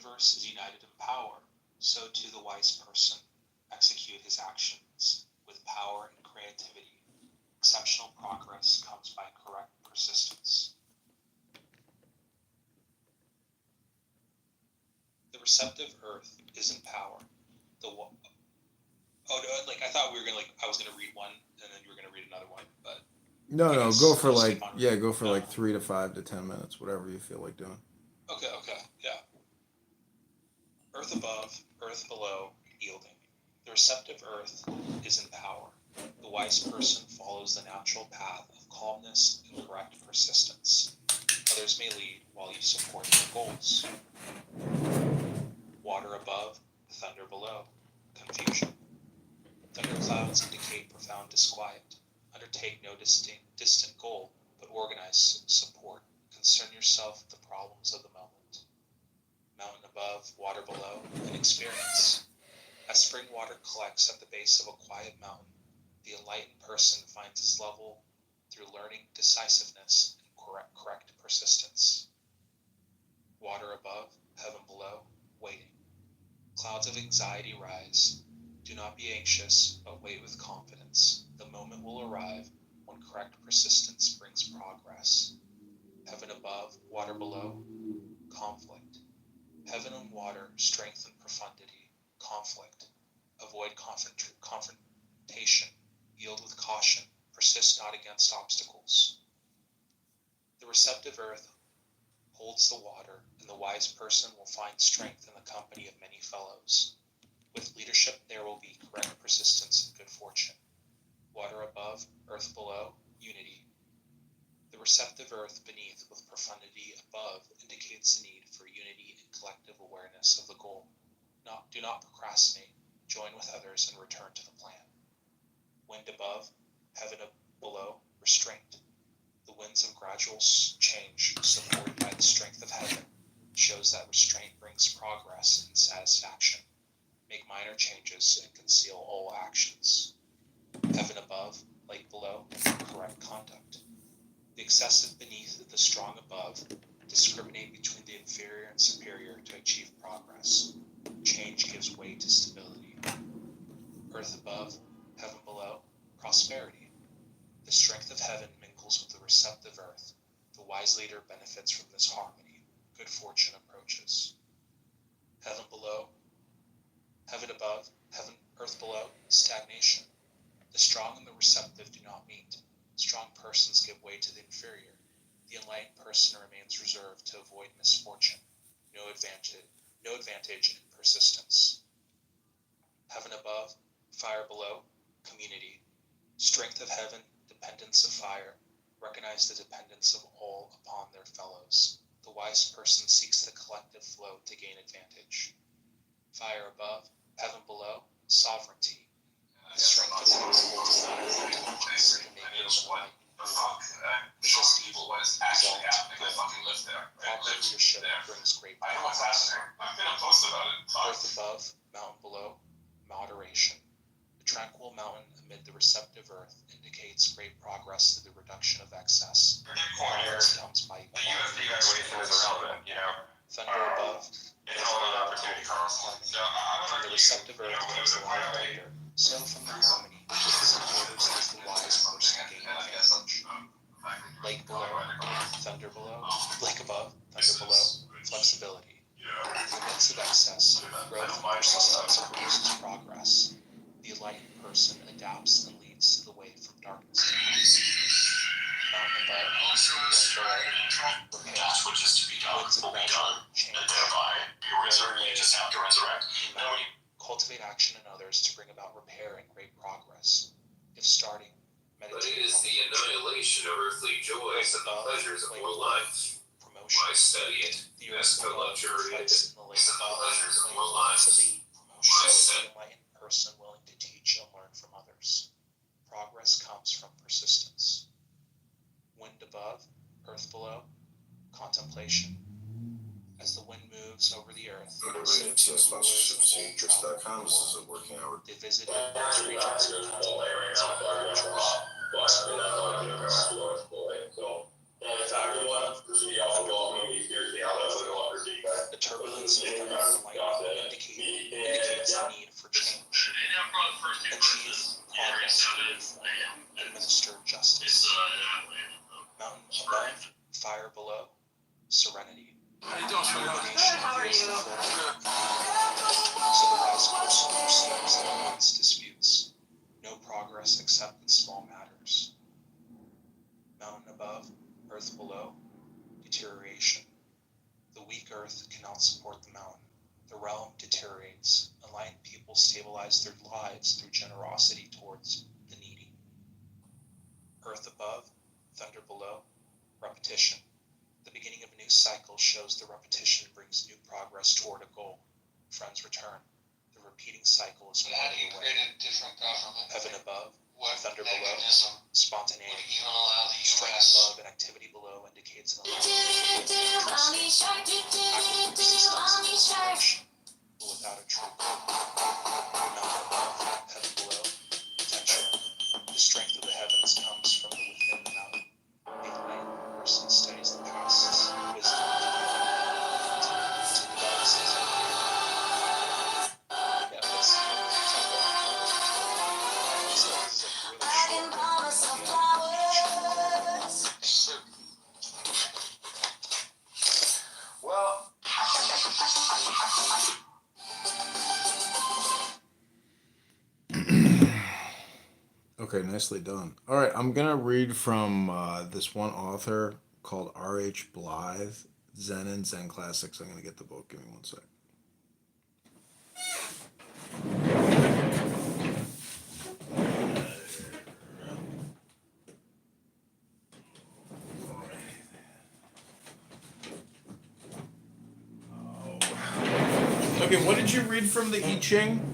universe is united in power, so too the wise person execute his actions with power and creativity. Exceptional progress comes by correct persistence. The receptive earth is in power. I thought we were gonna I was gonna read one and then you were gonna read another one, but No, I no, guess go for we'll just like keep on yeah, reading. go for No. like 3 to 5 to 10 minutes, whatever you feel like doing. Okay. Earth above, earth below, yielding. The receptive earth is in power. The wise person follows the natural path of calmness and correct persistence. Others may lead while you support their goals. Water above, thunder below, confusion. Thunderclouds indicate profound disquiet. Undertake no distant goal, but organize support. Concern yourself with the problems of the moment. Mountain above, water below, and experience. As spring water collects at the base of a quiet mountain, the enlightened person finds his level through learning, decisiveness, and correct persistence. Water above, heaven below, waiting. Clouds of anxiety rise. Do not be anxious, but wait with confidence. The moment will arrive when correct persistence brings progress. Heaven above, water below, conflict. Heaven and water, strength and profundity, conflict. Avoid confrontation. Yield with caution. Persist not against obstacles. The receptive earth holds the water, and the wise person will find strength in the company of many fellows. With leadership there will be correct persistence and good fortune. Water above, earth below, unity. The receptive earth beneath with profundity above indicates the need for unity and collective awareness of the goal. Do not procrastinate. Join with others and return to the plan. Wind above, heaven below, restraint. The winds of gradual change, supported by the strength of heaven, shows that restraint brings progress and satisfaction. Make minor changes and conceal all actions. Heaven above, light below, correct conduct. The excessive beneath, the strong above, discriminate between the inferior and superior to achieve progress. Change gives way to stability. Earth above, heaven below, prosperity. The strength of heaven mingles with the receptive earth. The wise leader benefits from this harmony. Good fortune approaches. Heaven above, earth below, stagnation. The strong and the receptive do not meet. Strong persons give way to the inferior. The enlightened person remains reserved to avoid misfortune. No advantage in persistence. Heaven above, fire below, community. Strength of heaven, dependence of fire. Recognize the dependence of all upon their fellows. The wise person seeks the collective flow to gain advantage. Fire above, heaven below, sovereignty. The strength of heaven holds the intelligence and makers of light. Resist evil, resolve to good. Proper leadership brings great progress. Earth above, mountain below, moderation. The tranquil mountain amid the receptive earth indicates great progress through the reduction of excess. Progress comes by equality. Thunder above, from the receptive earth comes the light thunder. So from the harmony, supporters as the wise person gain advantage. Lake below, thunder below, lake above, thunder below, flexibility. In the midst of excess, growth and persistence produces progress. The enlightened person adapts and leads to the way from darkness to light. Mountain above, wind below, repair. Winds of gradual change. Cultivate action in others to bring about repair and great progress. If starting, meditate. But it is the annihilation of earthly joys and the pleasures of more life. Promotion. Why study it? The Ask the luxury of it. reflects in the lake Is the above, pleasures of like more to life. be so is the enlightened person willing to teach and learn from others. Progress comes from persistence. Wind above, earth below, contemplation. As the wind moves over the earth, so too rulers and bold travel This is a working hour. They visited those regions and contemplated the turbulence Signs of thunder and lightning indicates the need for change. Achieve progress through reform. Administer justice. Mountain above, fire below, serenity. How you doing, sweetheart? How are you? So the wise person perceives and avoids disputes. No progress except in small matters. Mountain above, earth below, deterioration. The weak earth cannot support the mountain. The realm deteriorates. Enlightened people stabilize their lives through generosity towards the needy. Earth above, thunder below, repetition. The beginning of a new cycle shows the repetition brings new progress toward a goal. Friends return. The repeating cycle is wanted away. Heaven above, thunder below, spontaneity. Strength above and activity below indicates an alignment. Active persistence, but without a true goal. Mountain above, heaven below, protection. The strength of the heavens comes from the within the mountain. The enlightened person studies the past's wisdom to develop his yeah, this is like really short. Well, Okay, nicely done. All right, I'm gonna read from this one author called R.H. Blythe, Zen and Zen Classics. I'm gonna get the book. Give me one sec. Okay, what did you read from the I Ching?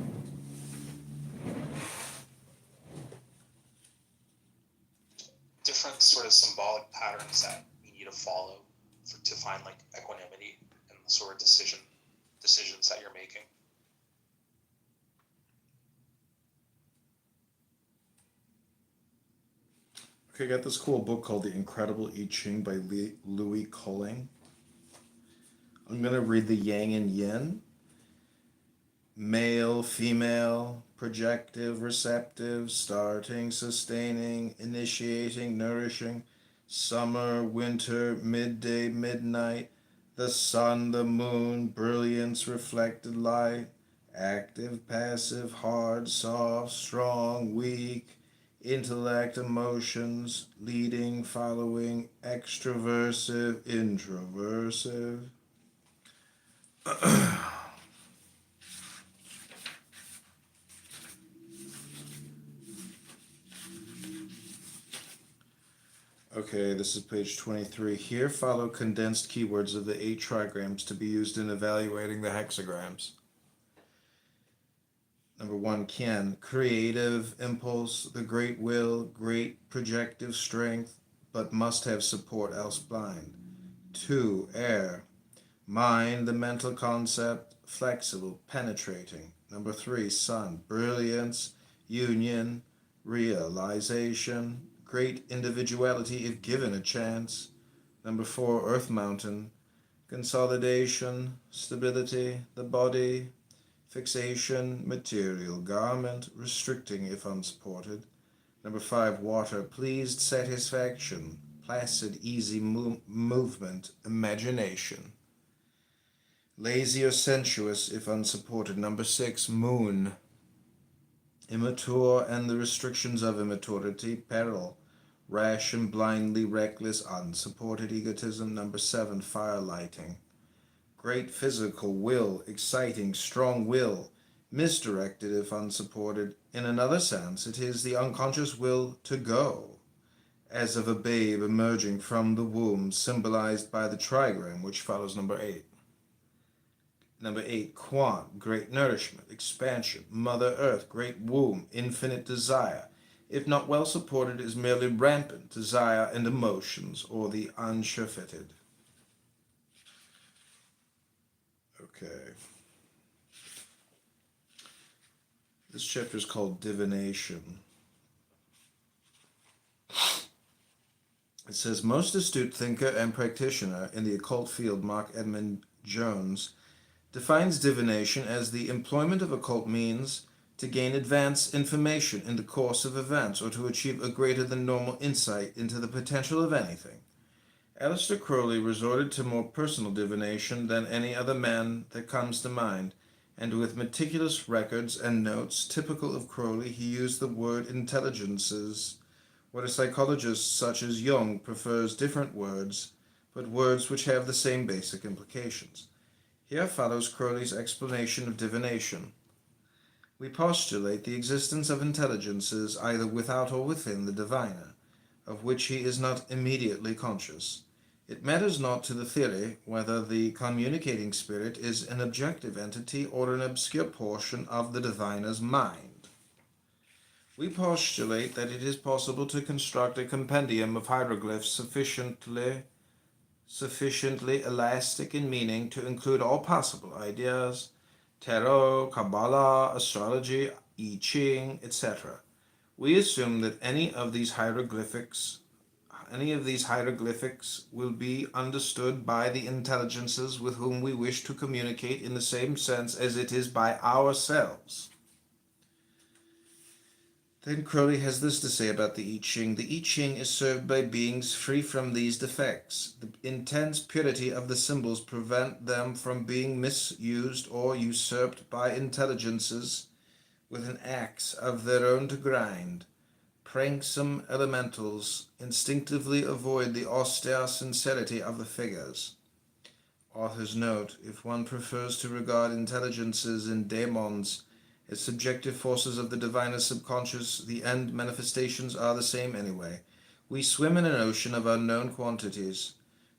Different sort of symbolic patterns that you need to follow to find like equanimity and the sort of decisions that you're making. Okay, I got this cool book called The Incredible I Ching by Louis Culling. I'm gonna read the Yang and Yin. Male, female, projective, receptive, starting, sustaining, initiating, nourishing, summer, winter, midday, midnight, the sun, the moon, brilliance, reflected light, active, passive, hard, soft, strong, weak, intellect, emotions, leading, following, extroversive, introversive. Okay, this is page 23. Here follow condensed keywords of the 8 trigrams to be used in evaluating the hexagrams. Number 1, Qian, creative impulse, the great will, great projective strength, but must have support else blind. 2, Air, mind, the mental concept, flexible, penetrating. Number 3, Sun, brilliance, union, realization, great individuality if given a chance. Number 4, Earth Mountain, consolidation, stability, the body, fixation, material, garment, restricting if unsupported. Number 5, Water, pleased satisfaction, placid, easy movement, imagination. Lazy or sensuous if unsupported. Number 6, Moon, immature and the restrictions of immaturity, peril, rash and blindly reckless, unsupported egotism. Number 7, Fire lighting, great physical will, exciting, strong will, misdirected if unsupported. In another sense, it is the unconscious will to go, as of a babe emerging from the womb, symbolized by the trigram, which follows number 8. Number 8, Quan, great nourishment, expansion, Mother Earth, great womb, infinite desire. If not well supported, is merely rampant desire and emotions, or the unsurefitted. Okay. This chapter is called Divination. It says, most astute thinker and practitioner in the occult field, Mark Edmund Jones, defines divination as the employment of occult means to gain advance information in the course of events or to achieve a greater than normal insight into the potential of anything. Aleister Crowley resorted to more personal divination than any other man that comes to mind, and with meticulous records and notes typical of Crowley, he used the word intelligences, where a psychologist such as Jung prefers different words, but words which have the same basic implications. Here follows Crowley's explanation of divination. We postulate the existence of intelligences either without or within the diviner, of which he is not immediately conscious. It matters not to the theory whether the communicating spirit is an objective entity or an obscure portion of the diviner's mind. We postulate that it is possible to construct a compendium of hieroglyphs sufficiently elastic in meaning to include all possible ideas, tarot, Kabbalah, astrology, I Ching, etc. We assume that any of these hieroglyphics will be understood by the intelligences with whom we wish to communicate in the same sense as it is by ourselves. Then Crowley has this to say about the I Ching. The I Ching is served by beings free from these defects. The intense purity of the symbols prevent them from being misused or usurped by intelligences with an axe of their own to grind. Pranksome elementals instinctively avoid the austere sincerity of the figures. Author's note: if one prefers to regard intelligences and daemons as subjective forces of the diviner subconscious, the end manifestations are the same anyway. We swim in an ocean of unknown quantities.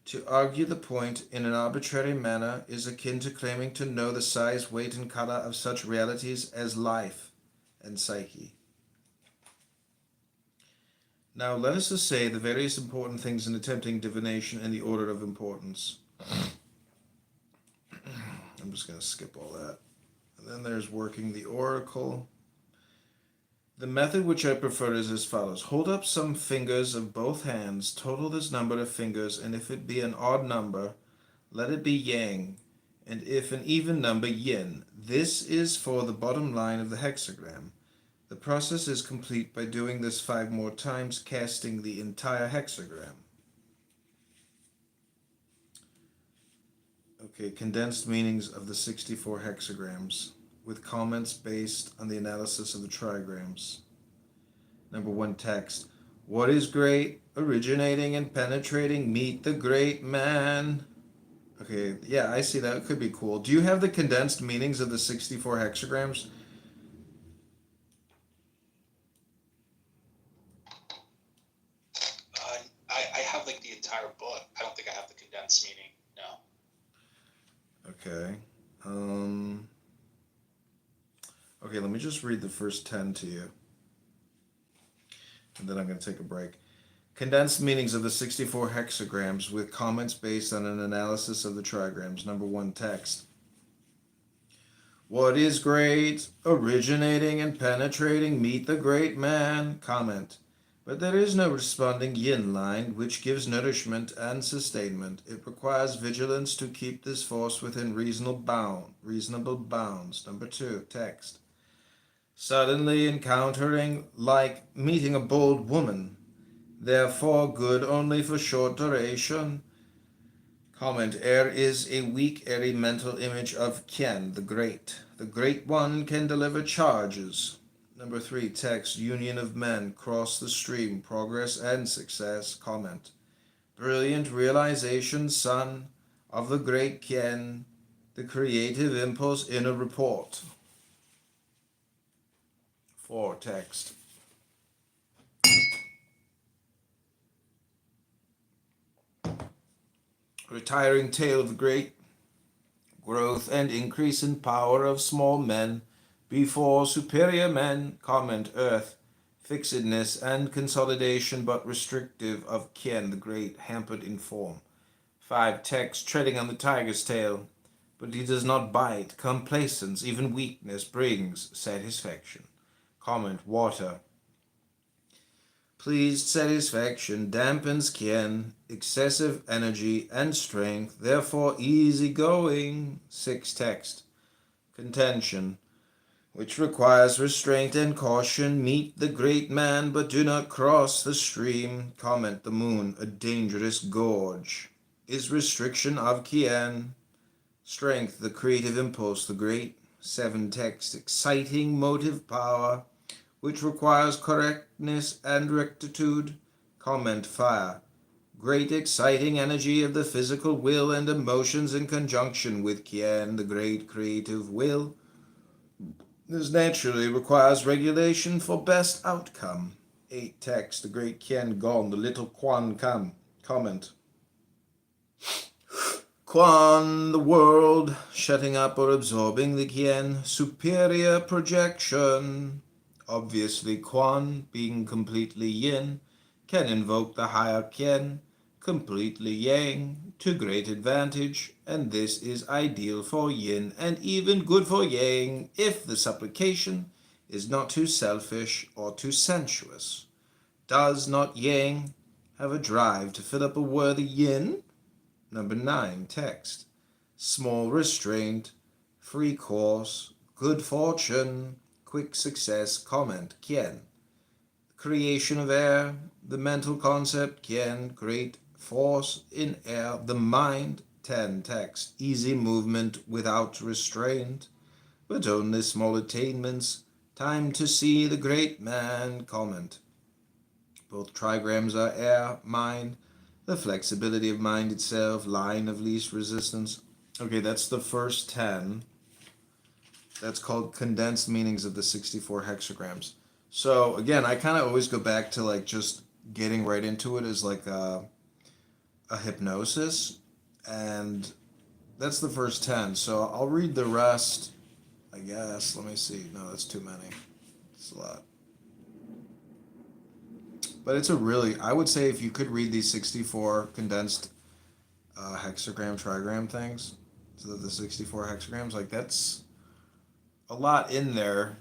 To argue the point in an arbitrary manner is akin to claiming to know the size, weight, and color of such realities as life and psyche. Now let us assay the various important things in attempting divination in the order of importance. I'm just going to skip all that. And then there's working the oracle. The method which I prefer is as follows. Hold up some fingers of both hands, total this number of fingers, and if it be an odd number, let it be yang, and if an even number, yin. This is for the bottom line of the hexagram. The process is complete by doing this 5 more times, casting the entire hexagram. Okay, condensed meanings of the 64 hexagrams, with comments based on the analysis of the trigrams. Number 1 text. What is great, originating and penetrating, meet the great man. Okay, yeah, I see that. It could be cool. Do you have the condensed meanings of the 64 hexagrams? I have like the entire book. I don't think I have the condensed meaning. No. Okay. Okay, let me just read the first 10 to you. And then I'm going to take a break. Condensed meanings of the 64 hexagrams with comments based on an analysis of the trigrams. Number 1 text. What is great, originating and penetrating, meet the great man. Comment. But there is no responding yin line which gives nourishment and sustainment. It requires vigilance to keep this force within reasonable bounds. Number 2 text. Suddenly encountering, like meeting a bold woman, therefore good only for short duration. Comment. Air is a weak, airy mental image of Qian, the great. The great one can deliver charges. Number 3 text. Union of men, cross the stream, progress and success. Comment. Brilliant realization, son, of the great Qian, the creative impulse in a report. 4 text. Retiring tale of the great growth and increase in power of small men before superior men. Comment. Earth, fixedness and consolidation but restrictive of Qian the great, hampered in form. 5 text. Treading on the tiger's tail, but he does not bite. Complacence, even weakness, brings satisfaction. Comment. Water, Pleased satisfaction dampens Qian, excessive energy and strength, therefore easy going. 6 text. Contention, which requires restraint and caution. Meet the great man, but do not cross the stream. Comment the moon, a dangerous gorge. Is restriction of Qian. Strength, the creative impulse, the great. 7 text. Exciting motive power, which requires correctness and rectitude. Comment fire, great exciting energy of the physical will and emotions in conjunction with Qian, the great creative will. This naturally requires regulation for best outcome. 8 text, the great Qian Gong, the little Quan Kam. Comment. Quan, the world, shutting up or absorbing the Qian, superior projection. Obviously, Quan, being completely yin, can invoke the higher Qian, completely yang, to great advantage, and this is ideal for yin and even good for yang if the supplication is not too selfish or too sensuous. Does not yang have a drive to fill up a worthy yin? Number 9, text. Small restraint, free course, good fortune, quick success. Comment, Qian. Creation of air, the mental concept, Qian. Great force in air, the mind. 10, text. Easy movement without restraint, but only small attainments. Time to see the great man. Comment. Both trigrams are air, mind. The flexibility of mind itself, line of least resistance. Okay, that's the first 10. That's called condensed meanings of the 64 hexagrams. So again, I kind of always go back to like just getting right into it as like a hypnosis. And that's the first 10. So I'll read the rest, I guess. Let me see. No, that's too many. It's a lot. But it's a really, I would say if you could read these 64 condensed hexagram, trigram things, so the 64 hexagrams, like that's a lot in there,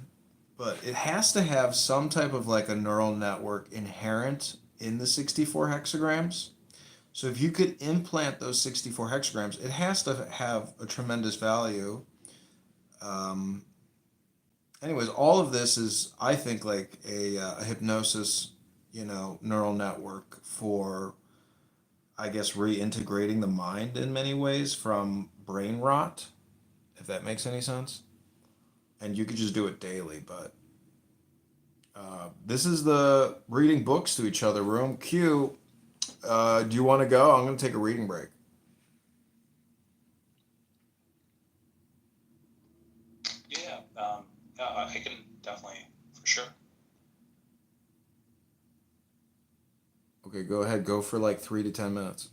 but it has to have some type of like a neural network inherent in the 64 hexagrams. So if you could implant those 64 hexagrams, it has to have a tremendous value. Anyways, all of this is, I think, like a hypnosis, neural network for, I guess, reintegrating the mind in many ways from brain rot, if that makes any sense. And you could just do it daily, but this is the reading books to each other room. Q, do you want to go? I'm going to take a reading break. Yeah, I can definitely, for sure. Okay, go ahead. Go for like 3 to 10 minutes.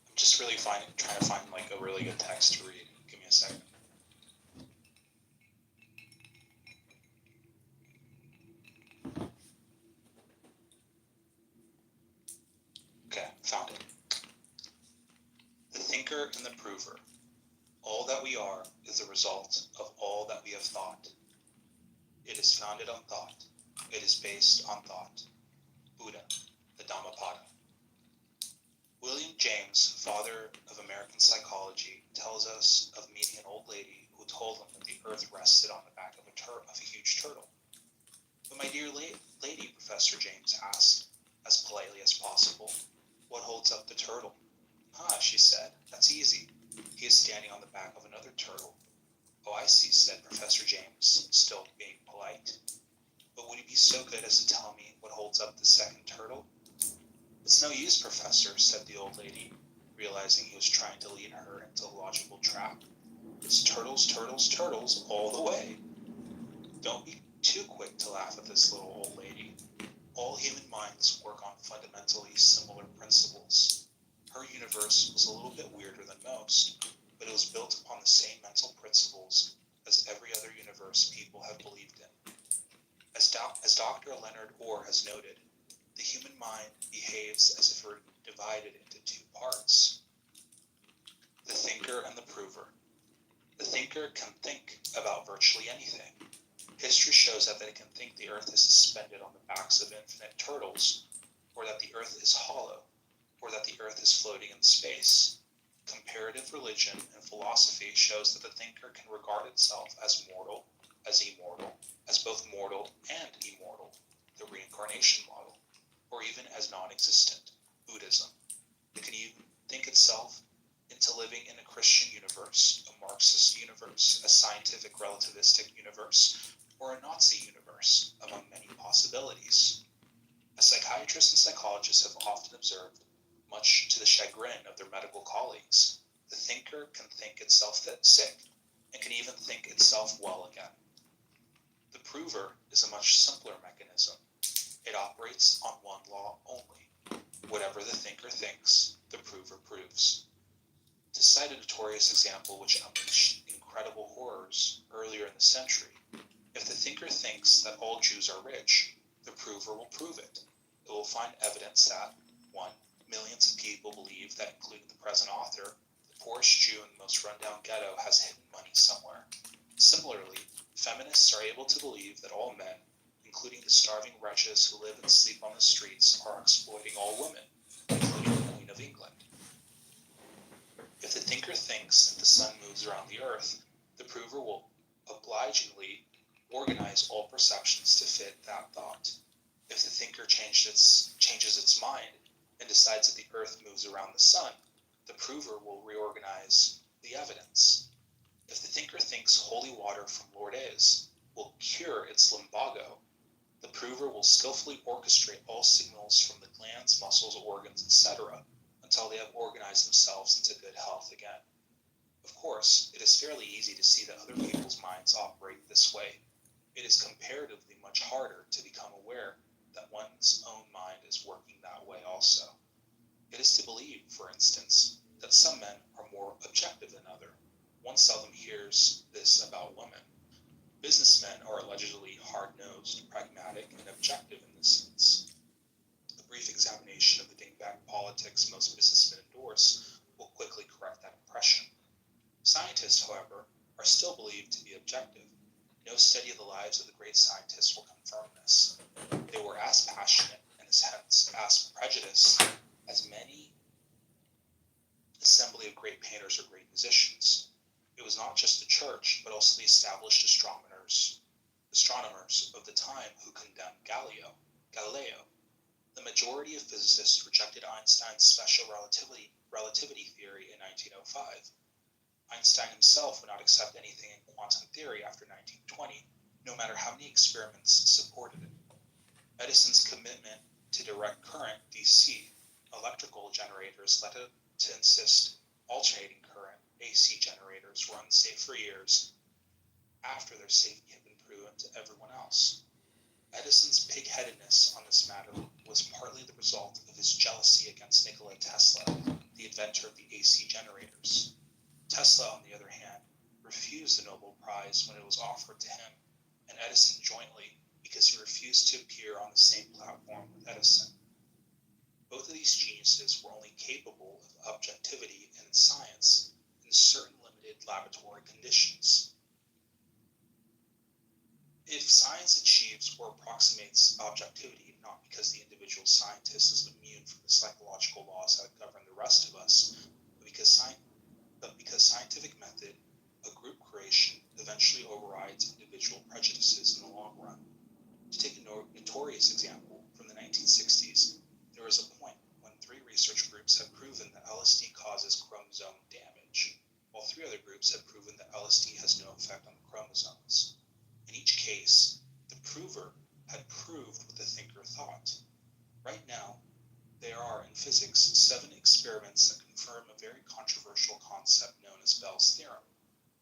I'm just really trying to find like a really good text to read. Give me a second. Okay, found it. The thinker and the prover. All that we are is the result of all that we have thought. It is founded on thought. It is based on thought. Buddha, the Dhammapada. William James, father of American psychology, tells us of meeting an old lady who told him that the earth rested on the back of a huge turtle. But my dear lady, Professor James asked, as politely as possible, what holds up the turtle? Ah, she said, that's easy. He is standing on the back of another turtle. Oh, I see, said Professor James, still being polite. But would he be so good as to tell me what holds up the second turtle? It's no use, Professor, said the old lady, realizing he was trying to lead her into a logical trap. It's turtles, turtles, turtles all the way. Don't be too quick to laugh at this little old lady. All human minds work on fundamentally similar principles. Her universe was a little bit weirder than most, but it was built upon the same mental principles as every other universe people have believed in. As Dr. Leonard Orr has noted, the human mind behaves as if it were divided into 2 parts. The thinker and the prover. The thinker can think about virtually anything. History shows that it can think the earth is suspended on the backs of infinite turtles, or that the earth is hollow, or that the earth is floating in space. Comparative religion and philosophy shows that the thinker can regard itself as mortal, as immortal, as both mortal and immortal, the reincarnation model, or even as non-existent, Buddhism. It can even think itself into living in a Christian universe, a Marxist universe, a scientific relativistic universe, or a Nazi universe, among many possibilities. As psychiatrists and psychologists have often observed, much to the chagrin of their medical colleagues, the thinker can think itself sick, and can even think itself well again. The prover is a much simpler mechanism. It operates on one law only. Whatever the thinker thinks, the prover proves. To cite a notorious example which unleashed incredible horrors earlier in the century, if the thinker thinks that all Jews are rich, the prover will prove it. It will find evidence that 1. Millions of people believe that, including the present author, the poorest Jew in the most rundown ghetto has hidden money somewhere. Similarly, feminists are able to believe that all men, including the starving wretches who live and sleep on the streets, are exploiting all women, including the Queen of England. If the thinker thinks that the sun moves around the earth, the prover will obligingly organize all perceptions to fit that thought. If the thinker changes its mind and decides that the earth moves around the sun, the prover will reorganize the evidence. If the thinker thinks holy water from Lourdes will cure its lumbago, the prover will skillfully orchestrate all signals from the glands, muscles, organs, etc., until they have organized themselves into good health again. Of course, it is fairly easy to see that other people's minds operate this way. It is comparatively much harder to become aware that one's own mind is working that way also. It is to believe, for instance, that some men are more objective than others. One seldom hears this about women. Businessmen are allegedly hard-nosed, pragmatic, and objective in this sense. A brief examination of the dingbat politics most businessmen endorse will quickly correct that impression. Scientists, however, are still believed to be objective. No study of the lives of the great scientists will confirm this. They were as passionate and hence as prejudiced as many assembly of great painters or great musicians. It was not just the church, but also the established astronomers of the time who condemned Galileo. The majority of physicists rejected Einstein's special relativity theory in 1905. Einstein himself would not accept anything in quantum theory after 1920, no matter how many experiments supported it. Edison's commitment to direct current, DC, electrical generators led him to insist alternating current, AC generators were unsafe for years after their safety had been proven to everyone else. Edison's pig-headedness on this matter was partly the result of his jealousy against Nikola Tesla, the inventor of the AC generators. Tesla, on the other hand, refused the Nobel Prize when it was offered to him, and Edison jointly, because he refused to appear on the same platform with Edison. Both of these geniuses were only capable of objectivity in science in certain limited laboratory conditions. If science achieves or approximates objectivity, not because the individual scientist is immune from the psychological laws that govern the rest of us, but because scientific method, a group creation, eventually overrides individual prejudices in the long run. To take a notorious example, from the 1960s, there was a point when 3 research groups had proven that LSD causes chromosome damage, while 3 other groups had proven that LSD has no effect on the chromosomes. In each case, the prover had proved what the thinker thought. Right now, there are in physics 7 experiments that confirm a very controversial concept known as Bell's theorem,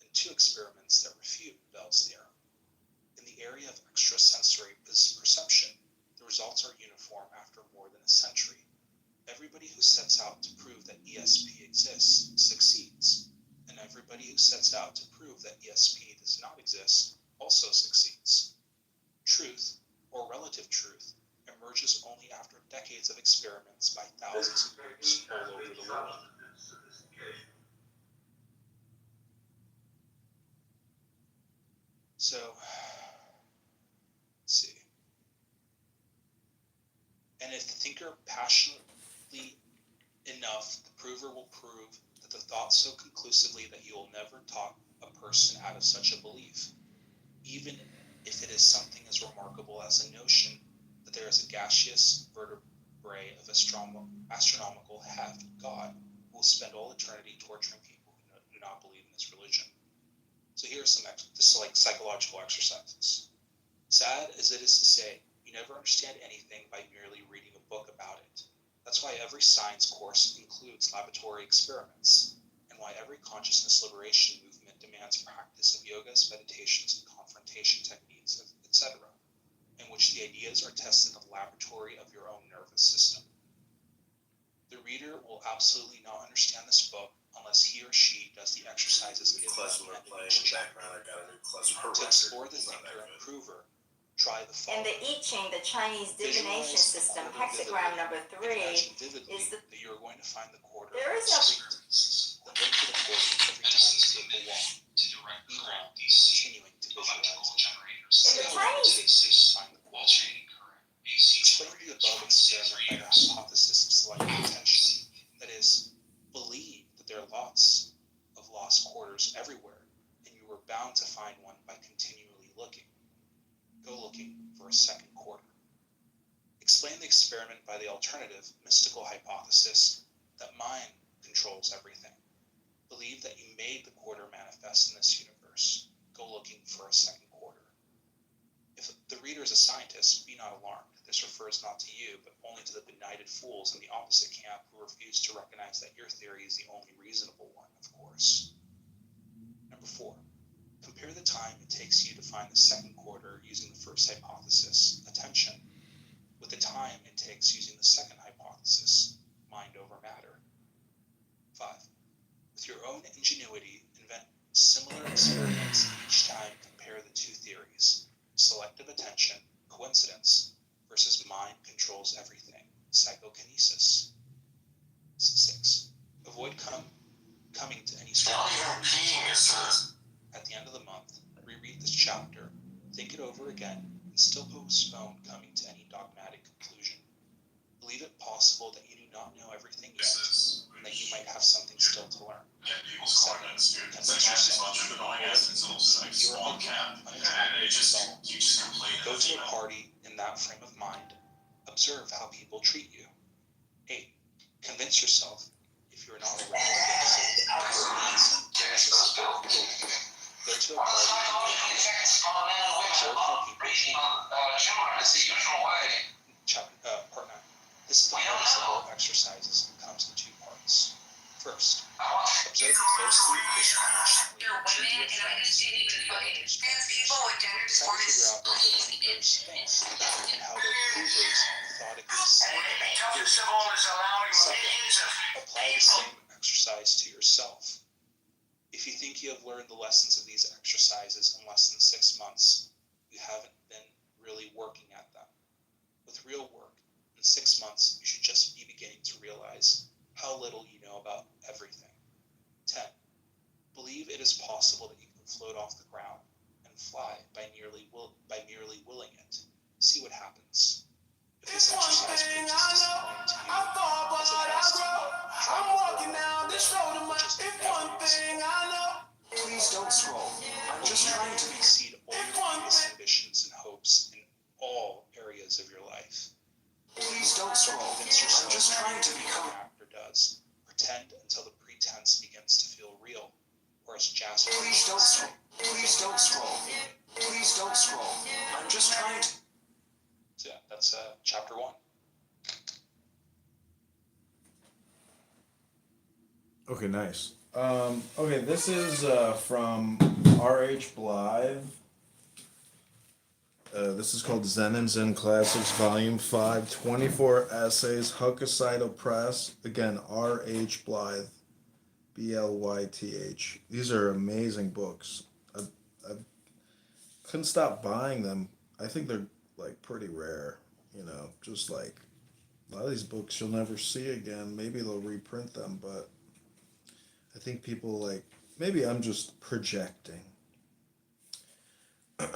and 2 experiments that refute Bell's theorem. In the area of extrasensory perception, the results are uniform after more than a century. Everybody who sets out to prove that ESP exists succeeds, and everybody who sets out to prove that ESP does not exist also succeeds. Truth, or relative truth, emerges only after decades of experiments by thousands of groups all over the world. This technique has been shown to be sophisticated. So, let's see. And if the thinker passionately enough, the prover will prove that the thought so conclusively that you will never talk a person out of such a belief, even if it is something as remarkable as a notion that there is a gaseous vertebrae of astronomical half God who will spend all eternity torturing people who do not believe in this religion. So here are some psychological exercises. Sad as it is to say, you never understand anything by merely reading a book about it. That's why every science course includes laboratory experiments, and why every consciousness liberation movement demands practice of yogas, meditations, and confrontation techniques, etc., in which the ideas are tested in the laboratory of your own nervous system. The reader will absolutely not understand this book unless he or she does the exercises given Klezmer playing in the background. I got a new Klezmer to record. explore the thinker and prover. Try the In following. the I Ching, the Chinese divination system, hexagram number 3 Imagine vividly is the. that you are going to find the quarter There on is the no. street. Then look for the quarter every time you take a walk. Meanwhile, continuing to visualize it. In the Chinese. Find the quarter. Explain the above experiment by the hypothesis of selective attention. That is, believe that there are lots of lost quarters everywhere, and you are bound to find one by continually looking. Go looking for a second quarter. Explain the experiment by the alternative, mystical hypothesis that mind controls everything. Believe that you made the quarter manifest in this universe. Go looking for a second quarter. If the reader is a scientist, be not alarmed. This refers not to you, but only to the benighted fools in the opposite camp who refuse to recognize that your theory is the only reasonable one, of course. Number 4. Compare the time it takes you to find the second quarter using the first hypothesis, attention, with the time it takes using the second hypothesis, mind over matter. 5. With your own ingenuity, invent similar experiments and each time compare the two theories, selective attention, coincidence, versus mind controls everything, psychokinesis. 6. Avoid coming to any sort of at the end of the month, reread this chapter, think it over again, and still postpone coming to any dogmatic conclusion. Believe it possible that you do not know everything yet, and that you might have something still to learn. 7. Convince yourself that you are uninterrupted resolve. Go to a party in that frame of mind. Observe how people treat you. 8. Convince yourself, if you are not already convinced, that you are handsome, irresistible, beautiful. Go to a party and observe how people treat you. This is part 9. This is the hardest of all exercises and comes in 2 parts. First, observe closely which emotionally treat your friends and others. Try to figure out where the thinkers think and how their provers methodically see it. Second, apply the same exercise to yourself. If you think you have learned the lessons of these exercises in less than 6 months, you haven't been really working at them. With real work, in 6 months, you should just be beginning to realize how little you know about everything. 10. Believe it is possible that you can float off the ground and fly by merely willing it. See what happens. If this exercise proves as disappointing to you as it has to me, try it further, which is never easy. Please don't scroll. I'm just trying to exceed all your previous ambitions and hopes in all areas of your life. Please don't scroll. Convince yourself I'm just trying to that become. the actor does. Pretend until the pretense begins to feel real, or as Jasper. Please don't scroll. Please don't scroll. Please don't scroll. I'm just trying to. So yeah, that's chapter 1. Okay, nice. Okay, this is from R.H. Blythe. This is called Zen and Zen Classics, Volume 5, 24 essays, Hokusaido Press. Again, R.H. Blythe, B-L-Y-T-H. These are amazing books. I couldn't stop buying them. I think they're, like, pretty rare, you know, just like a lot of these books you'll never see again. Maybe they'll reprint them, but I think people, like, maybe I'm just projecting. Um,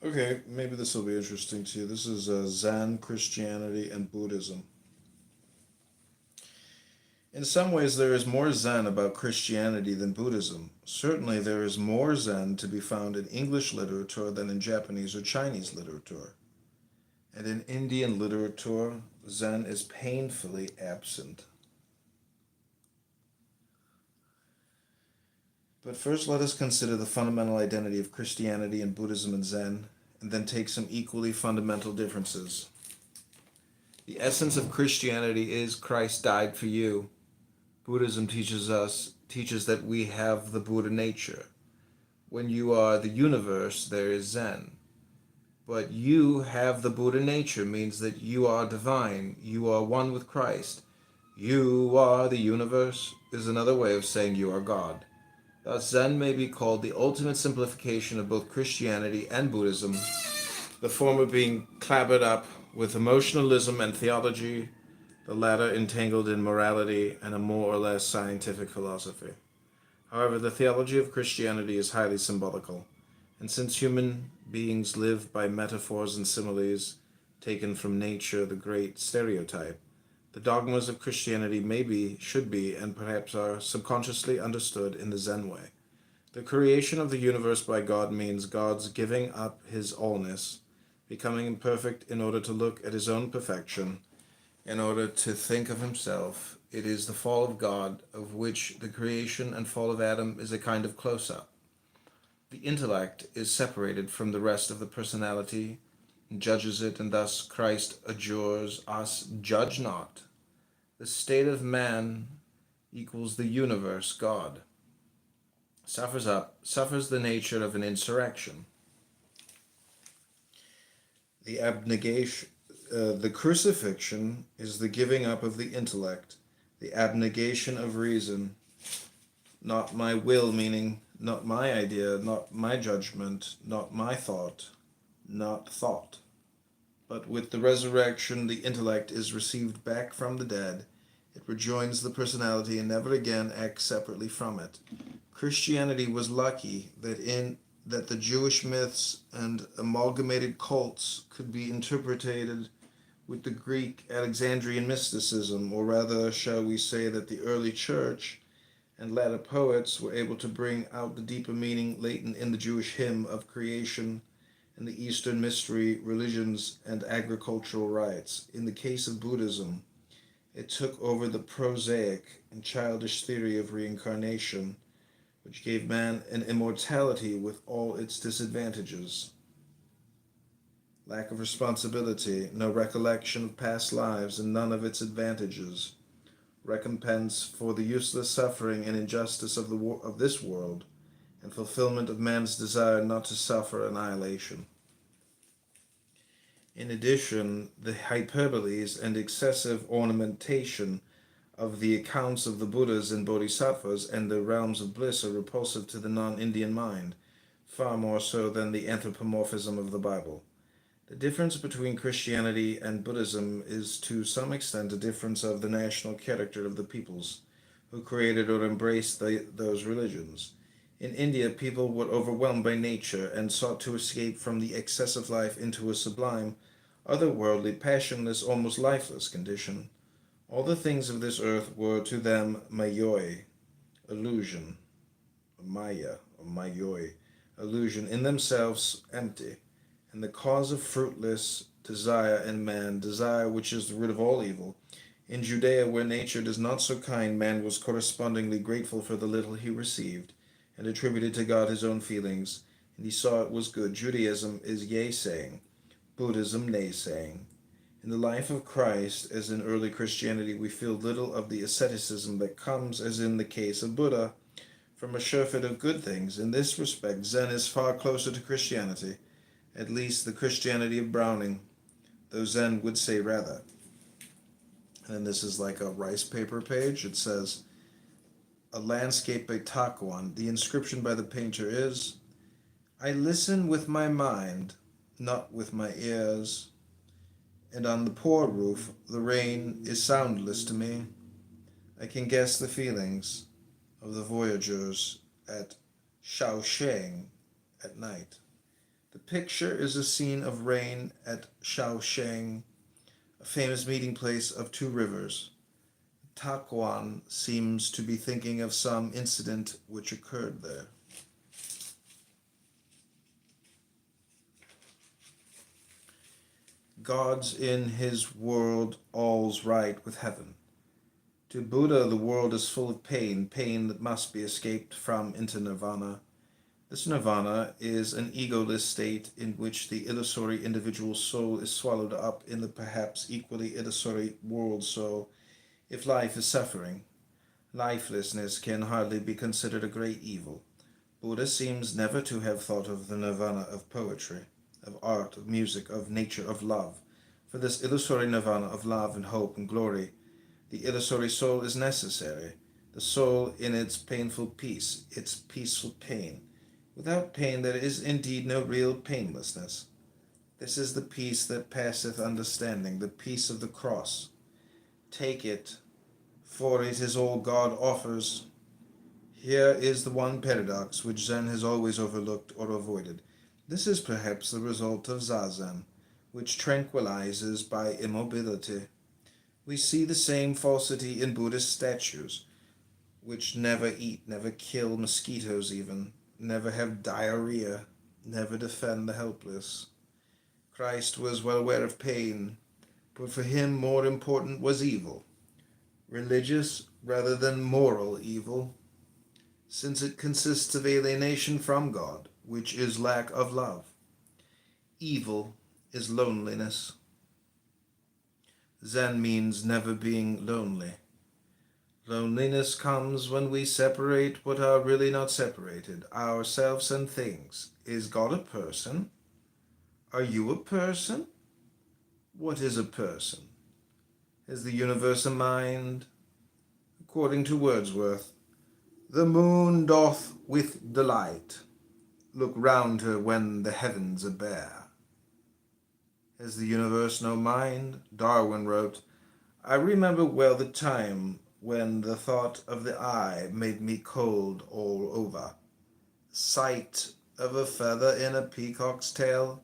okay, maybe this will be interesting to you. This is Zen, Christianity, and Buddhism. In some ways, there is more Zen about Christianity than Buddhism. Certainly, there is more Zen to be found in English literature than in Japanese or Chinese literature. And in Indian literature, Zen is painfully absent. But first, let us consider the fundamental identity of Christianity and Buddhism and Zen, and then take some equally fundamental differences. The essence of Christianity is Christ died for you. Buddhism teaches that we have the Buddha nature. When you are the universe, there is Zen. But you have the Buddha nature means that you are divine, you are one with Christ. You are the universe is another way of saying you are God. Thus, Zen may be called the ultimate simplification of both Christianity and Buddhism, the former being clabbered up with emotionalism and theology, the latter entangled in morality and a more or less scientific philosophy. However, the theology of Christianity is highly symbolical, and since human beings live by metaphors and similes taken from nature, the great stereotype, the dogmas of Christianity may be, should be, and perhaps are subconsciously understood in the Zen way. The creation of the universe by God means God's giving up his allness, becoming imperfect in order to look at his own perfection, in order to think of himself. It is the fall of God, of which the creation and fall of Adam is a kind of close-up. The intellect is separated from the rest of the personality, and judges it, and thus Christ adjures us, judge not. The state of man equals the universe, God. Suffers the nature of an insurrection. The abnegation, the crucifixion is the giving up of the intellect, the abnegation of reason, not my will, meaning not my idea, not my judgment, not my thought, not thought. But with the resurrection, the intellect is received back from the dead. It rejoins the personality and never again acts separately from it. Christianity was lucky that the Jewish myths and amalgamated cults could be interpreted with the Greek Alexandrian mysticism, or rather, shall we say that the early church and latter poets were able to bring out the deeper meaning latent in the Jewish hymn of creation and the Eastern mystery, religions, and agricultural rites. In the case of Buddhism, it took over the prosaic and childish theory of reincarnation, which gave man an immortality with all its disadvantages. Lack of responsibility, no recollection of past lives, and none of its advantages. Recompense for the useless suffering and injustice of this world, and fulfillment of man's desire not to suffer annihilation. In addition, the hyperboles and excessive ornamentation of the accounts of the Buddhas and Bodhisattvas and the realms of bliss are repulsive to the non-Indian mind, far more so than the anthropomorphism of the Bible. The difference between Christianity and Buddhism is to some extent a difference of the national character of the peoples who created or embraced those religions. In India, people were overwhelmed by nature and sought to escape from the excessive life into a sublime, otherworldly, passionless, almost lifeless condition. All the things of this earth were to them mayoi, illusion, maya, or mayoi, illusion, in themselves empty, and the cause of fruitless desire in man, desire which is the root of all evil, In Judea, where nature is not so kind, man was correspondingly grateful for the little he received, and attributed to God his own feelings, and he saw it was good. Judaism is yea saying, Buddhism nay saying. In the life of Christ, as in early Christianity, we feel little of the asceticism that comes, as in the case of Buddha, from a surfeit of good things. In this respect, Zen is far closer to Christianity, at least the Christianity of Browning, though Zen would say rather. And this is like a rice paper page. It says, a landscape by Takuan. The inscription by the painter is, I listen with my mind, not with my ears. And on the poor roof, the rain is soundless to me. I can guess the feelings of the voyagers at Shaoxing at night. The picture is a scene of rain at Shaoxing, a famous meeting place of two rivers. Takuan seems to be thinking of some incident which occurred there. God's in his world, all's right with heaven. To Buddha, the world is full of pain, pain that must be escaped from into nirvana. This nirvana is an egoless state in which the illusory individual soul is swallowed up in the perhaps equally illusory world soul. If life is suffering, lifelessness can hardly be considered a great evil. Buddha seems never to have thought of the nirvana of poetry, of art, of music, of nature, of love. For this illusory nirvana of love and hope and glory, the illusory soul is necessary, the soul in its painful peace, its peaceful pain. Without pain there is indeed no real painlessness. This is the peace that passeth understanding, the peace of the cross. Take it, for it is all God offers. Here is the one paradox which Zen has always overlooked or avoided. This is perhaps the result of Zazen, which tranquilizes by immobility. We see the same falsity in Buddhist statues, which never eat, never kill mosquitoes even, never have diarrhea, never defend the helpless. Christ was well aware of pain, but for him more important was evil, religious rather than moral evil, since it consists of alienation from God, which is lack of love. Evil is loneliness. Zen means never being lonely. Loneliness comes when we separate what are really not separated, ourselves and things. Is God a person? Are you a person? What is a person? Is the universe a mind? According to Wordsworth, the moon doth with delight look round her when the heavens are bare. Has the universe no mind? Darwin wrote, I remember well the time when the thought of the eye made me cold all over. Sight of a feather in a peacock's tail,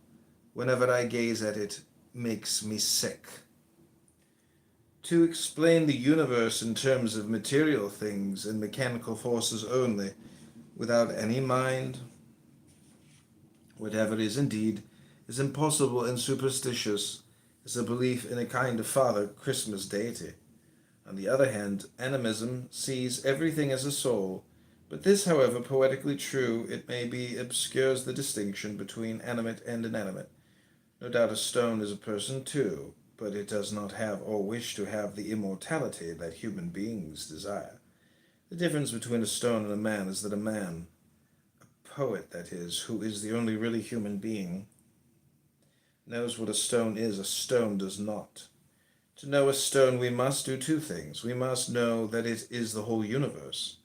whenever I gaze at it, makes me sick. To explain the universe in terms of material things and mechanical forces only, without any mind, whatever is indeed, is impossible and superstitious, as a belief in a kind of Father Christmas deity. On the other hand, animism sees everything as a soul, but this, however poetically true it may be, obscures the distinction between animate and inanimate. No doubt a stone is a person too, but it does not have or wish to have the immortality that human beings desire. The difference between a stone and a man is that a man, a poet that is, who is the only really human being, knows what a stone is. A stone does not. To know a stone, we must do two things. We must know that it is the whole universe.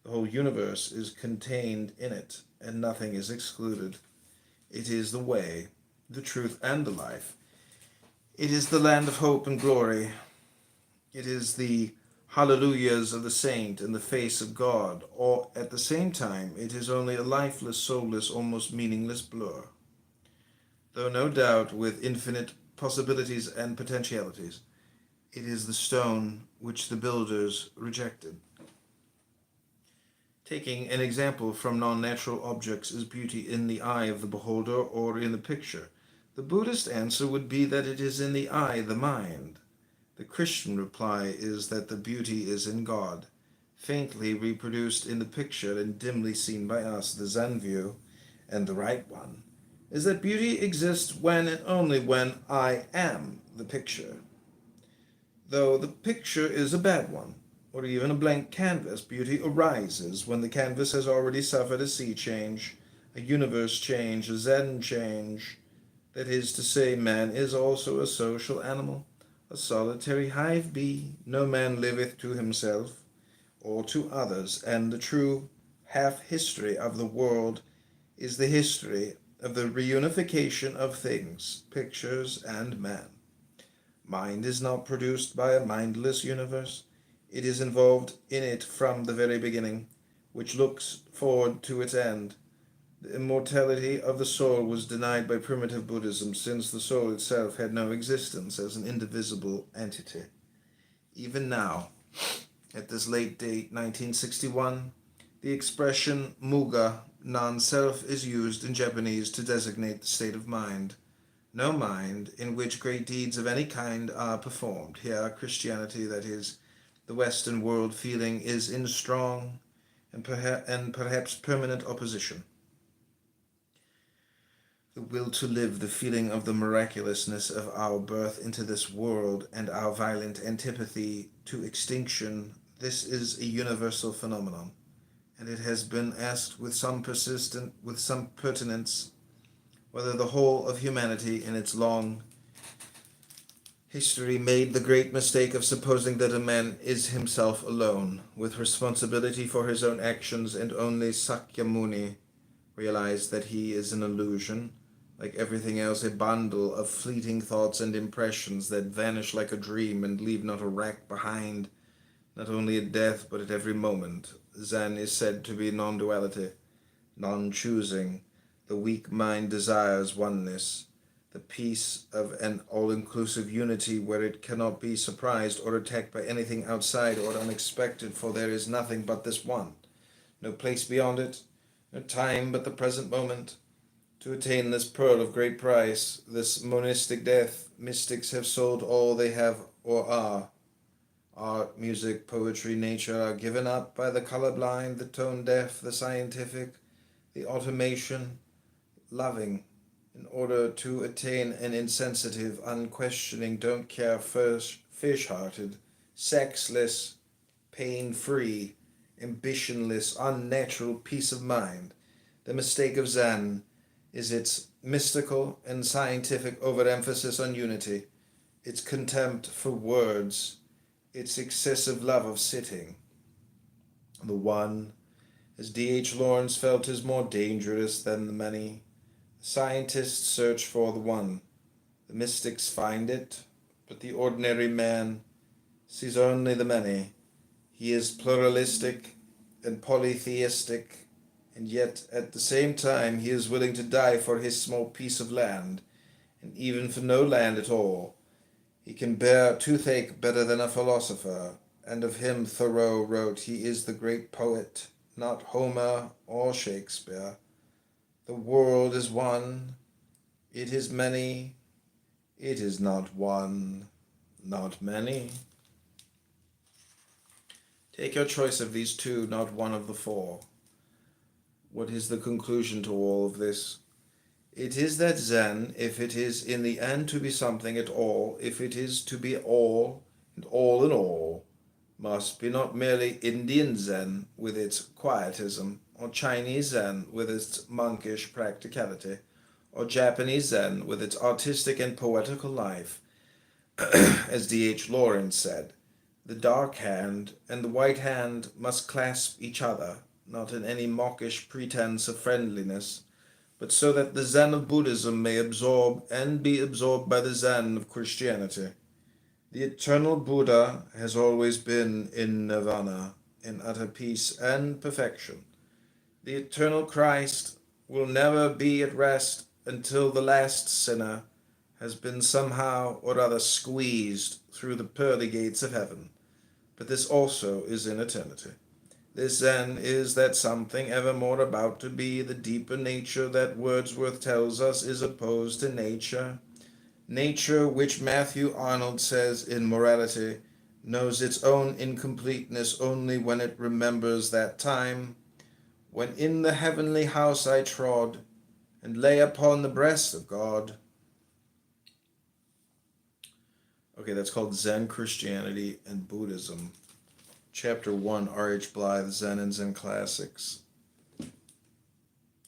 The whole universe is contained in it, and nothing is excluded. It is the way, the truth, and the life. It is the land of hope and glory. It is the hallelujahs of the saint in the face of God, or at the same time, it is only a lifeless, soulless, almost meaningless blur. Though no doubt with infinite possibilities and potentialities, it is the stone which the builders rejected. Taking an example from non-natural objects, is beauty in the eye of the beholder or in the picture? The Buddhist answer would be that it is in the eye, the mind. The Christian reply is that the beauty is in God, faintly reproduced in the picture and dimly seen by us. The Zen view, and the right one, is that beauty exists when and only when I am the picture. Though the picture is a bad one, or even a blank canvas, beauty arises when the canvas has already suffered a sea change, a universe change, a Zen change. That is to say, man is also a social animal, a solitary hive bee. No man liveth to himself or to others, and the true half-history of the world is the history of the reunification of things, pictures, and man. Mind is not produced by a mindless universe. It is involved in it from the very beginning, which looks forward to its end. The immortality of the soul was denied by primitive Buddhism, since the soul itself had no existence as an indivisible entity. Even now, at this late date, 1961, the expression muga, non-self, is used in Japanese to designate the state of mind. No mind in which great deeds of any kind are performed. Here, Christianity, that is, the Western world feeling, is in strong and perhaps permanent opposition. The will to live, the feeling of the miraculousness of our birth into this world, and our violent antipathy to extinction, this is a universal phenomenon, and it has been asked with some pertinence, whether the whole of humanity in its long history made the great mistake of supposing that a man is himself alone, with responsibility for his own actions, and only Sakyamuni realized that he is an illusion, like everything else, a bundle of fleeting thoughts and impressions that vanish like a dream and leave not a rack behind, not only at death but at every moment. Zen is said to be non-duality, non-choosing. The weak mind desires oneness, the peace of an all-inclusive unity where it cannot be surprised or attacked by anything outside or unexpected, for there is nothing but this one, no place beyond it, no time but the present moment. To attain this pearl of great price, this monistic death, mystics have sold all they have or are. Art, music, poetry, nature are given up by the colorblind, the tone-deaf, the scientific, the automation, loving, in order to attain an insensitive, unquestioning, don't-care, fish-hearted, sexless, pain-free, ambitionless, unnatural peace of mind. The mistake of Zen is its mystical and scientific overemphasis on unity, its contempt for words, its excessive love of sitting. The one, as D.H. Lawrence felt, is more dangerous than the many. The scientists search for the one. The mystics find it, but the ordinary man sees only the many. He is pluralistic and polytheistic, and yet at the same time he is willing to die for his small piece of land, and even for no land at all. He can bear toothache better than a philosopher, and of him Thoreau wrote, "He is the great poet, not Homer or Shakespeare. The world is one, it is many, it is not one, not many." Take your choice of these two, not one of the four. What is the conclusion to all of this? It is that Zen, if it is in the end to be something at all, if it is to be all and all in all, must be not merely Indian Zen with its quietism, or Chinese Zen with its monkish practicality, or Japanese Zen with its artistic and poetical life. As D.H. Lawrence said, the dark hand and the white hand must clasp each other, not in any mawkish pretense of friendliness, but so that the Zen of Buddhism may absorb and be absorbed by the Zen of Christianity. The eternal Buddha has always been in nirvana, in utter peace and perfection. The eternal Christ will never be at rest until the last sinner has been somehow or other squeezed through the pearly gates of heaven. But this also is in eternity. This Zen is that something evermore about to be, the deeper nature that Wordsworth tells us is opposed to nature, Nature, which Matthew Arnold says in Morality, knows its own incompleteness only when it remembers that time when in the heavenly house I trod and lay upon the breast of God. Okay, that's called Zen Christianity and Buddhism. Chapter 1, R.H. Blythe, Zen and Zen Classics.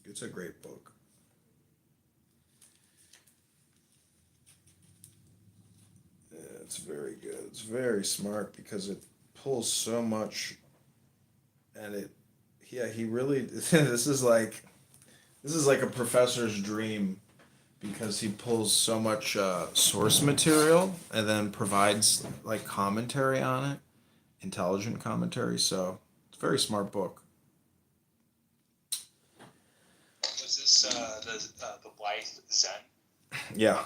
It's a great book. Yeah, it's very good. It's very smart because it pulls so much, and he really, this is like a professor's dream because he pulls so much source material and then provides like commentary on it, intelligent commentary. So it's a very smart book. Was this the Blythe Zen? Yeah.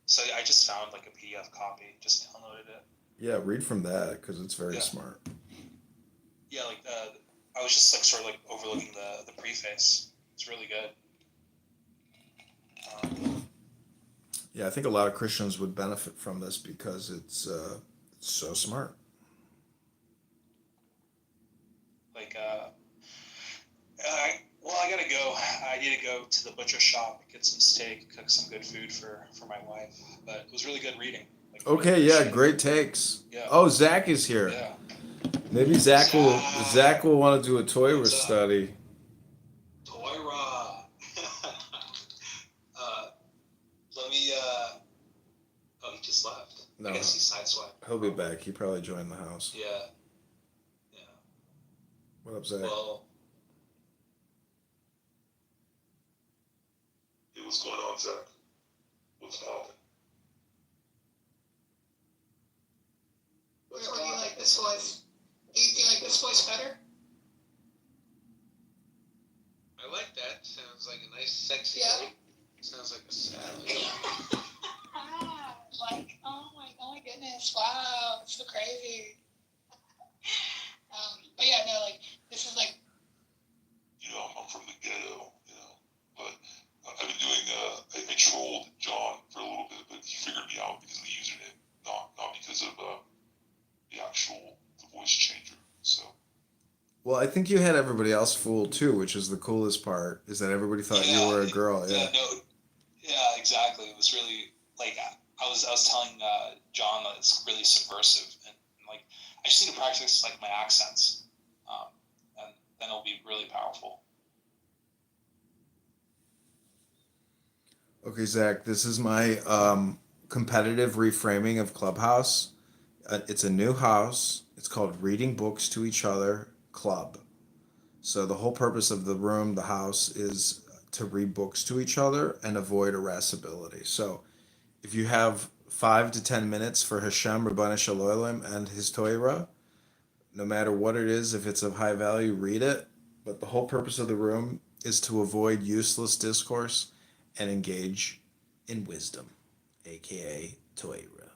So I just found like a PDF copy, just downloaded it. Yeah, read from that because it's very smart. Yeah, like I was just like sort of like overlooking the preface. It's really good. Yeah, I think a lot of Christians would benefit from this because it's so smart. Like I gotta go. I need to go to the butcher shop, get some steak, cook some good food for my wife. But it was really good reading. Like, Okay, really yeah, great takes. Yeah. Oh, Zach is here. Yeah. Maybe Zach will want to do a Toyra study. Toyra. Let me. Oh, he just left. No. I guess he sideswiped. He'll be back. He probably joined the house. Yeah. Yeah. What up, Zach? Well. Hey, what's going on, Zach? What's happening? What do you like this voice? Do you like this voice better? I like that. Sounds like a nice, sexy. Yeah. Sounds like a salad. Like, oh my goodness, wow, it's so crazy. But yeah, no, like, this is like. You know, I'm from the ghetto, you know, but I've been doing, I trolled John for a little bit, but he figured me out because of the username, not because of the actual voice changer, so. Well, I think you had everybody else fooled too, which is the coolest part, is that everybody thought you were a girl. Yeah. Yeah, exactly. It was really like I was telling John that it's really subversive, and like I just need to practice like my accents, and then it'll be really powerful. Okay, Zach, this is my competitive reframing of Clubhouse. It's a new house. It's called Reading Books to Each Other Club. So the whole purpose of the room, the house, is to read books to each other and avoid irascibility. So if you have 5 to 10 minutes for Hashem Rabbanu Shalom and his Torah, no matter what it is, if it's of high value, read it. But the whole purpose of the room is to avoid useless discourse and engage in wisdom, aka Torah.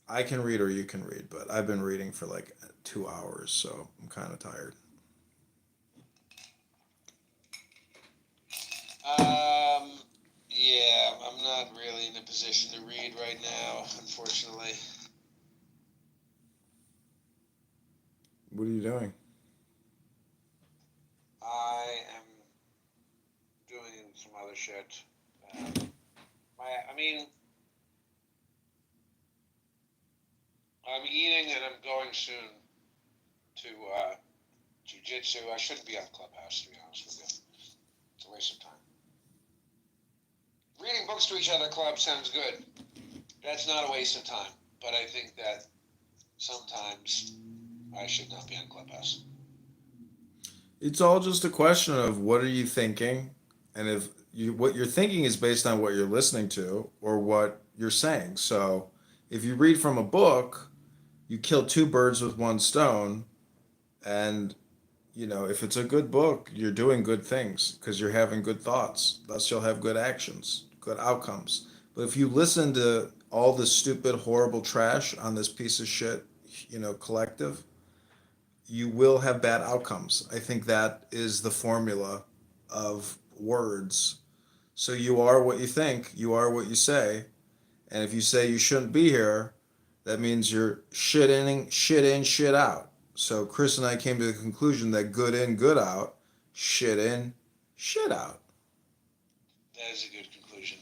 I can read or you can read, but I've been reading for like 2 hours, so I'm kind of tired. Yeah, I'm not really in a position to read right now, unfortunately. What are you doing? I am doing some other shit. I'm eating and I'm going soon to jiu-jitsu. I shouldn't be on Clubhouse, to be honest with you. It's a waste of time. Reading books to each other club sounds good. That's not a waste of time. But I think that sometimes I should not be on Clubhouse. It's all just a question of what are you thinking, and if what you're thinking is based on what you're listening to or what you're saying. So if you read from a book, you kill 2 birds with 1 stone, and if it's a good book, you're doing good things because you're having good thoughts. Thus, you'll have good actions, good outcomes. But if you listen to all this stupid, horrible trash on this piece of shit, collective, you will have bad outcomes. I think that is the formula of words. So you are what you think, you are what you say. And if you say you shouldn't be here, that means you're shit in, shit out. So Chris and I came to the conclusion that good in, good out, shit in, shit out. That is a good conclusion.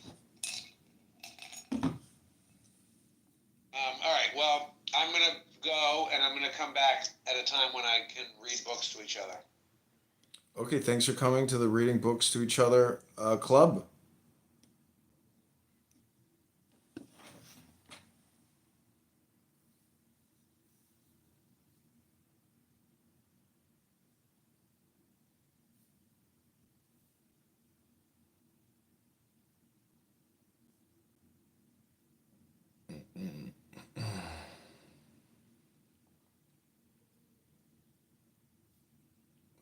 All right, well, I'm going to go and I'm going to come back at a time when I can read books to each other. Okay, thanks for coming to the Reading Books to Each Other club.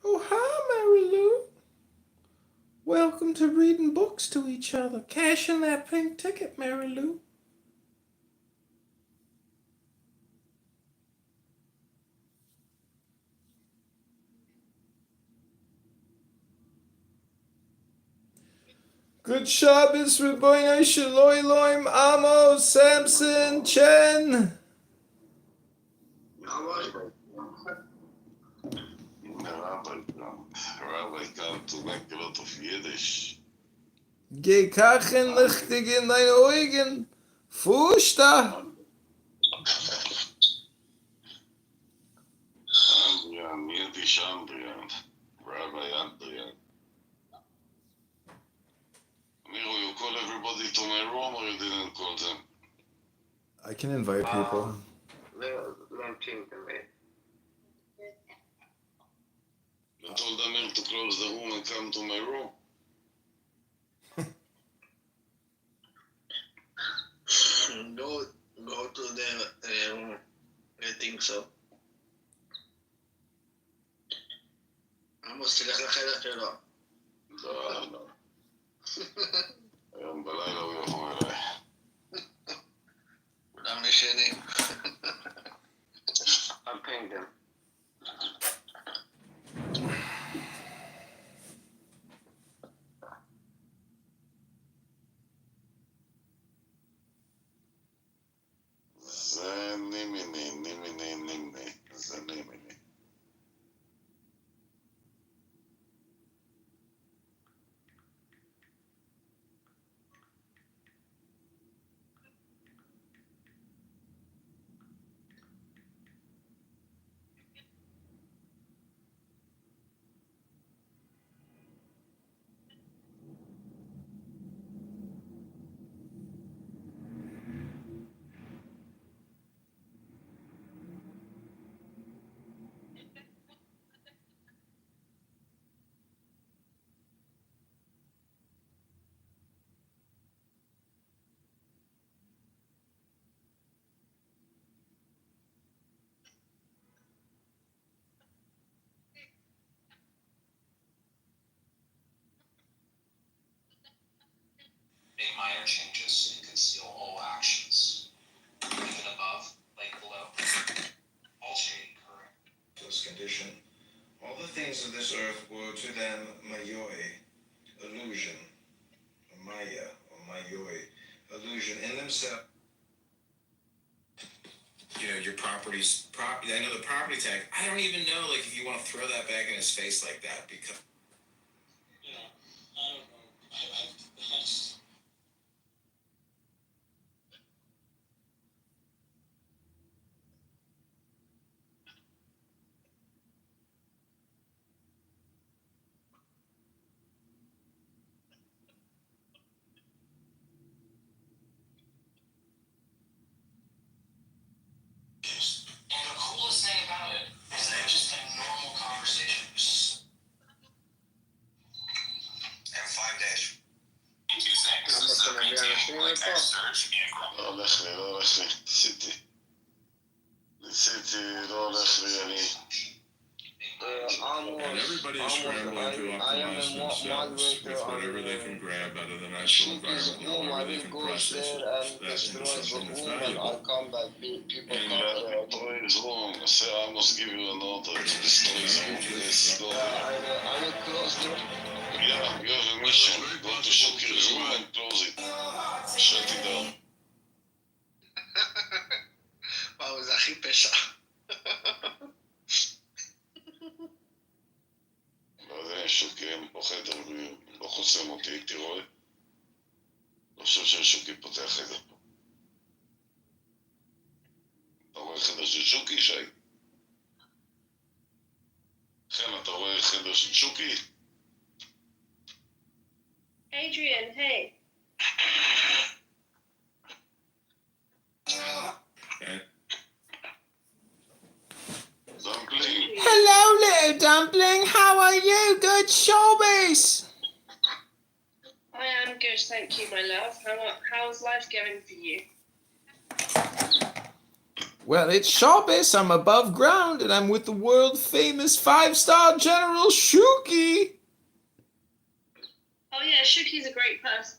Oh, hi, Mary Lou. Welcome to Reading Books to Each Other. Cash in that pink ticket, Mary Lou. Good Shabbos, Rabbeinu Shaloi Loim, Amos, Samson, Chen. Rabbi come to make a lot of Yiddish. Geh kachen lichtig in deine Augen. Fusta. Andrian, Yiddish Andrian, Rabbi Andrian. Miro, you call everybody to my room or you didn't call them? I can invite people. I told Amir to close the room and come to my room. Go to the room. I think so. עמוס, תלך לחדר שלו. לא. היום בלילה הוא יבוא אליי. כולם ישנים. I'll ping them. זה נימיני. זה נימיני. Make minor changes and conceal all actions. Even above, like below. All shading correct. This condition. All the things of this earth were to them mayoi, illusion, or maya, or mayoi, illusion in themselves. You know, your property's I know the property tag. I don't even know, like, if you want to throw that back in his face like that, because. You know, I don't know. I just, and the coolest thing about it is that it's just a normal conversation. And 5 days. 2 things. עמוס, אתה מביא אנשים לפה? לא הולך לי. ניסיתי, לא הולך לי, אני... And everybody is scrambling to optimize themselves with whatever they can grab out of the natural environment and however they can process that into something that's valuable. And destroy his room. Say, I must give you an order to destroy his room. Let's go. I will close the Yeah, you have a mission. Go to Shuki's room and close it. Shut it down. וואו, זה הכי פשע. לא יודע, שוקי פוחד, לא חוסם אותי, תראו. לא חושב ששוקי פותח חדר פה. אתה רואה חדר של שוקי, שי? חן, אתה רואה חדר של שוקי? Adrian, hey. Dumpling. Hello, little dumpling. How are you? Good showbiz. I am good, thank you, my love. How's life going for you? Well, it's showbiz. I'm above ground, and I'm with the world famous 5-star General Shuki. Oh yeah, Shuki's a great person.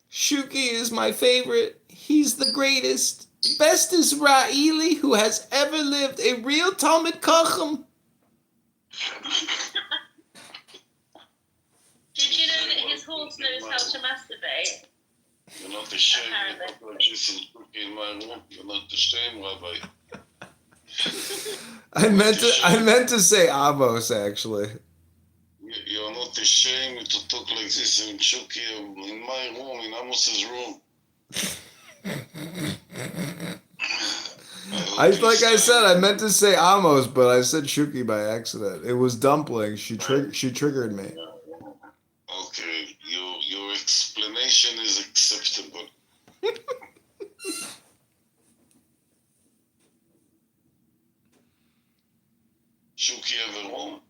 Shuki is my favorite. He's the greatest, best Israeli who has ever lived. A real Talmud Chacham. Did you know that his horse knows how to masturbate? You're not ashamed to talk like this in Shuki in my room. You're not ashamed, Rabbi. I meant to say Amos, actually. You're not ashamed to talk like this in Shuki in my room, in Amos's room. Like I said, I meant to say Amos, but I said Shuki by accident. It was Dumpling. She triggered me. Okay, your explanation is acceptable. Shuki have a room?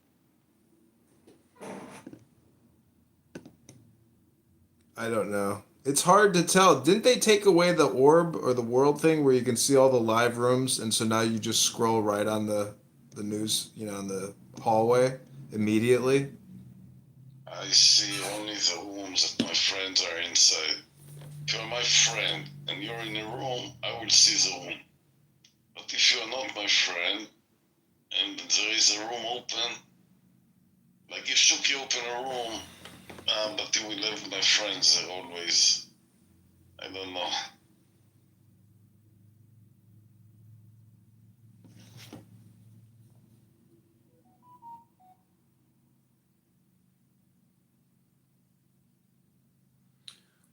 I don't know. It's hard to tell. Didn't they take away the orb or the world thing where you can see all the live rooms, and so now you just scroll right on the news, in the hallway immediately? I see only the rooms that my friends are inside. If you're my friend and you're in a room, I will see the room. But if you're not my friend and there is a room open, like if Shuki open a room, but he will have my friends there always. I don't know.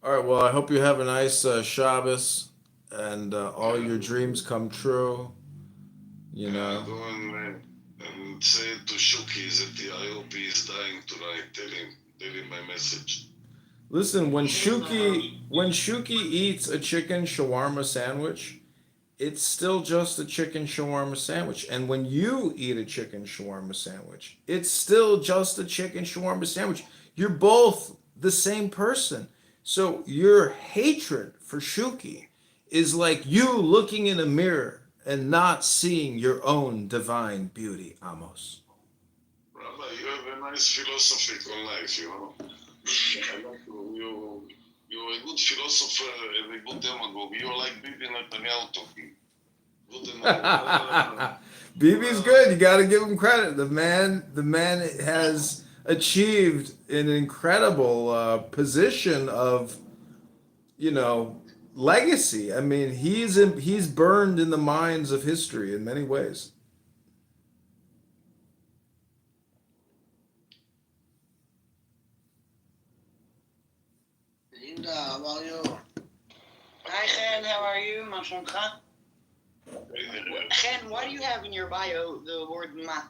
All right, well, I hope you have a nice Shabbos and all your dreams come true. Go and say to Shuki that I hope he is dying tonight. Tell him my message. Listen, when Shuki eats a chicken shawarma sandwich, it's still just a chicken shawarma sandwich. And when you eat a chicken shawarma sandwich, it's still just a chicken shawarma sandwich. You're both the same person. So your hatred for Shuki is like you looking in a mirror and not seeing your own divine beauty, Amos. Rabbi, you have a nice philosophy on life, You're a good philosopher and a good demagogue. You're like Bibi Netanyahu talking. Bibi's good. You got to give him credit. The man has achieved an incredible position of, legacy. I mean, he's burned in the minds of history in many ways. Linda, how are you? Hi, Chen. How are you? מה שלומך? Chen, why do you have in your bio the word ma?